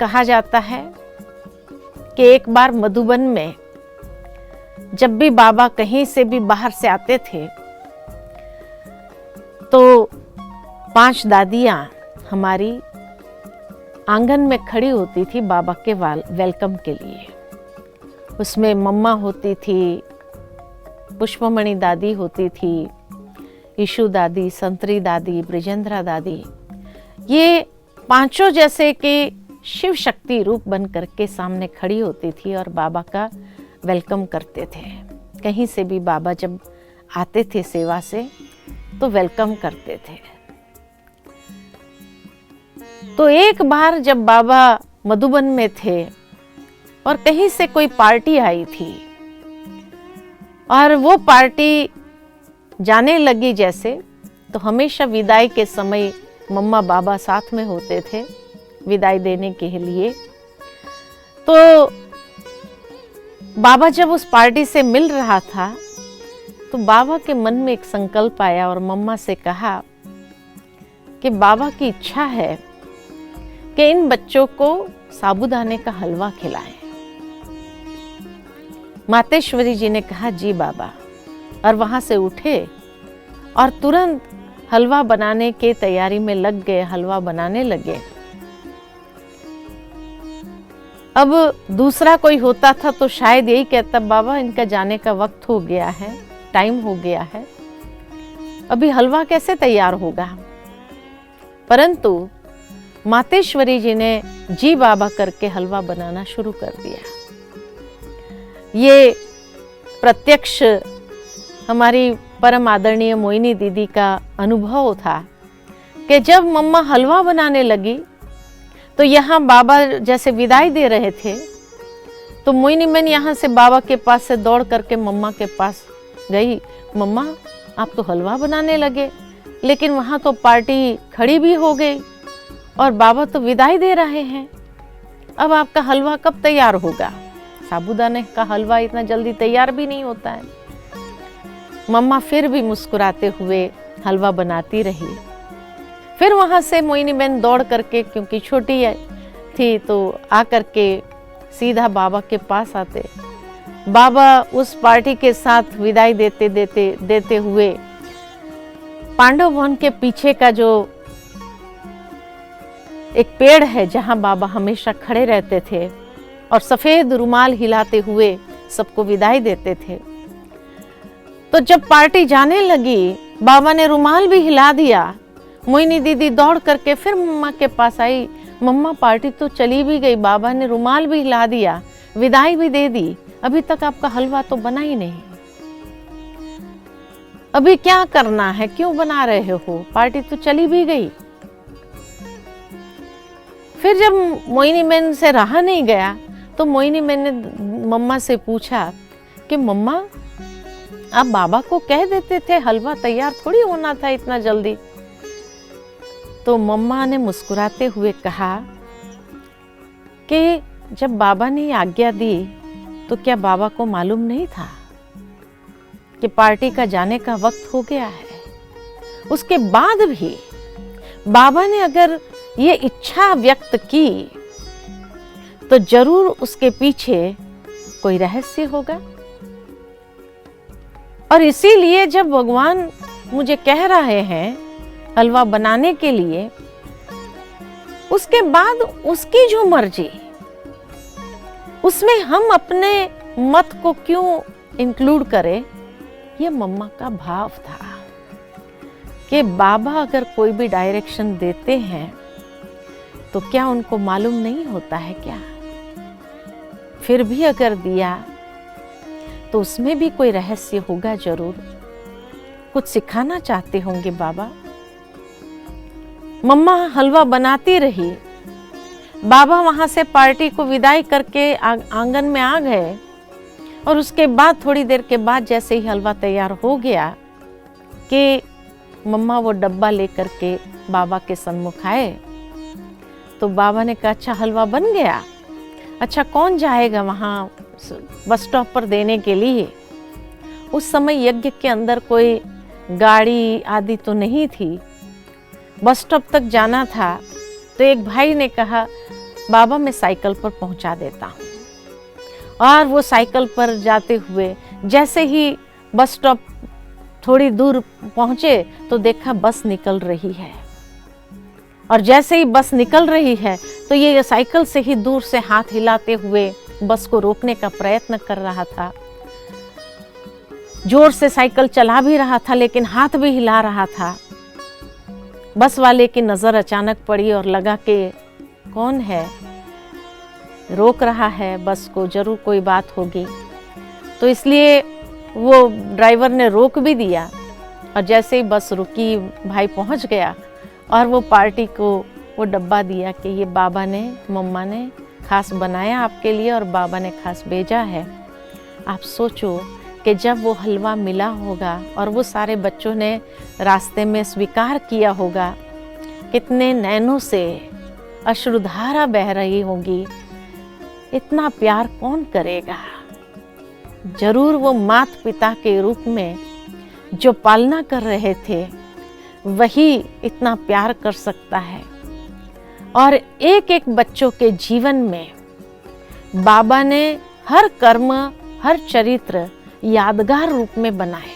कहा जाता है कि एक बार मधुबन में जब भी बाबा कहीं से भी बाहर से आते थे तो 5 दादियाँ हमारी आंगन में खड़ी होती थी बाबा के वेलकम के लिए। उसमें मम्मा होती थी, पुष्पमणि दादी होती थी, ईशु दादी, संतरी दादी, ब्रिजेंद्रा दादी। ये 5 जैसे कि शिव शक्ति रूप बन करके सामने खड़ी होती थी और बाबा का वेलकम करते थे। कहीं से भी बाबा जब आते थे सेवा से तो वेलकम करते थे। तो एक बार जब बाबा मधुबन में थे और कहीं से कोई पार्टी आई थी और वो पार्टी जाने लगी जैसे, तो हमेशा विदाई के समय मम्मा बाबा साथ में होते थे विदाई देने के लिए। तो बाबा जब उस पार्टी से मिल रहा था तो बाबा के मन में एक संकल्प आया और मम्मा से कहा कि बाबा की इच्छा है कि इन बच्चों को साबूदाने का हलवा खिलाएं। मातेश्वरी जी ने कहा जी बाबा, और वहां से उठे और तुरंत हलवा बनाने के तैयारी में लग गए, हलवा बनाने लगे। अब दूसरा कोई होता था तो शायद यही कहता, बाबा इनका जाने का वक्त हो गया है, टाइम हो गया है, अभी हलवा कैसे तैयार होगा। परंतु मातेश्वरी जी ने जी बाबा करके हलवा बनाना शुरू कर दिया। ये प्रत्यक्ष हमारी परम आदरणीय मोहिनी दीदी का अनुभव था कि जब मम्मा हलवा बनाने लगी तो यहाँ बाबा जैसे विदाई दे रहे थे तो मोहिनी मैंने यहाँ से बाबा के पास से दौड़ करके मम्मा के पास गई। मम्मा आप तो हलवा बनाने लगे, लेकिन वहाँ तो पार्टी खड़ी भी हो गई और बाबा तो विदाई दे रहे हैं, अब आपका हलवा कब तैयार होगा। साबूदाने का हलवा इतना जल्दी तैयार भी नहीं होता है। मम्मा फिर भी मुस्कुराते हुए हलवा बनाती रही। फिर वहाँ से मोहिनी बहन दौड़ करके, क्योंकि छोटी थी, तो आ करके सीधा बाबा के पास आते। बाबा उस पार्टी के साथ विदाई देते हुए पांडव भवन के पीछे का जो एक पेड़ है जहाँ बाबा हमेशा खड़े रहते थे और सफेद रुमाल हिलाते हुए सबको विदाई देते थे। तो जब पार्टी जाने लगी बाबा ने रुमाल भी हिला दिया। मोहिनी दीदी दौड़ करके फिर मम्मा के पास आई, मम्मा पार्टी तो चली भी गई, बाबा ने रुमाल भी हिला दिया, विदाई भी दे दी, अभी तक आपका हलवा तो बना ही नहीं, अभी क्या करना है, क्यों बना रहे हो, पार्टी तो चली भी गई। फिर जब मोहिनी मैन से रहा नहीं गया तो मोहिनी मैन ने मम्मा से पूछा कि मम्मा आप बाबा को कह देते थे हलवा तैयार थोड़ी होना था इतना जल्दी। तो मम्मा ने मुस्कुराते हुए कहा कि जब बाबा ने आज्ञा दी तो क्या बाबा को मालूम नहीं था कि पार्टी का जाने का वक्त हो गया है। उसके बाद भी बाबा ने अगर ये इच्छा व्यक्त की तो जरूर उसके पीछे कोई रहस्य होगा। और इसीलिए जब भगवान मुझे कह रहे हैं हलवा बनाने के लिए, उसके बाद उसकी जो मर्जी, उसमें हम अपने मत को क्यों इंक्लूड करें, ये मम्मा का भाव था कि बाबा अगर कोई भी डायरेक्शन देते हैं तो क्या उनको मालूम नहीं होता है क्या। फिर भी अगर दिया तो उसमें भी कोई रहस्य होगा जरूर, कुछ सिखाना चाहते होंगे बाबा। मम्मा हलवा बनाती रही, बाबा वहां से पार्टी को विदाई करके आंगन में आ गए और उसके बाद थोड़ी देर के बाद जैसे ही हलवा तैयार हो गया कि मम्मा वो डब्बा लेकर के बाबा के सम्मुख आए। तो बाबा ने कहा अच्छा हलवा बन गया, अच्छा कौन जाएगा वहाँ बस स्टॉप पर देने के लिए। उस समय यज्ञ के अंदर कोई गाड़ी आदि तो नहीं थी, बस स्टॉप तक जाना था। तो एक भाई ने कहा बाबा मैं साइकिल पर पहुंचा देता हूँ। और वो साइकिल पर जाते हुए जैसे ही बस स्टॉप थोड़ी दूर पहुंचे तो देखा बस निकल रही है, और जैसे ही बस निकल रही है तो ये साइकिल से ही दूर से हाथ हिलाते हुए बस को रोकने का प्रयत्न कर रहा था। जोर से साइकिल चला भी रहा था लेकिन हाथ भी हिला रहा था। बस वाले की नज़र अचानक पड़ी और लगा कि कौन है, रोक रहा है बस को, जरूर कोई बात होगी। तो इसलिए वो ड्राइवर ने रोक भी दिया, और जैसे ही बस रुकी भाई पहुंच गया और वो पार्टी को वो डब्बा दिया कि ये बाबा ने, मम्मा ने खास बनाया आपके लिए और बाबा ने खास भेजा है। आप सोचो कि जब वो हलवा मिला होगा और वो सारे बच्चों ने रास्ते में स्वीकार किया होगा, कितने नैनों से अश्रुधारा बह रही होगी। इतना प्यार कौन करेगा? जरूर वो माता पिता के रूप में जो पालना कर रहे थे वही इतना प्यार कर सकता है। और एक एक बच्चों के जीवन में बाबा ने हर कर्म, हर चरित्र यादगार रूप में बनाए।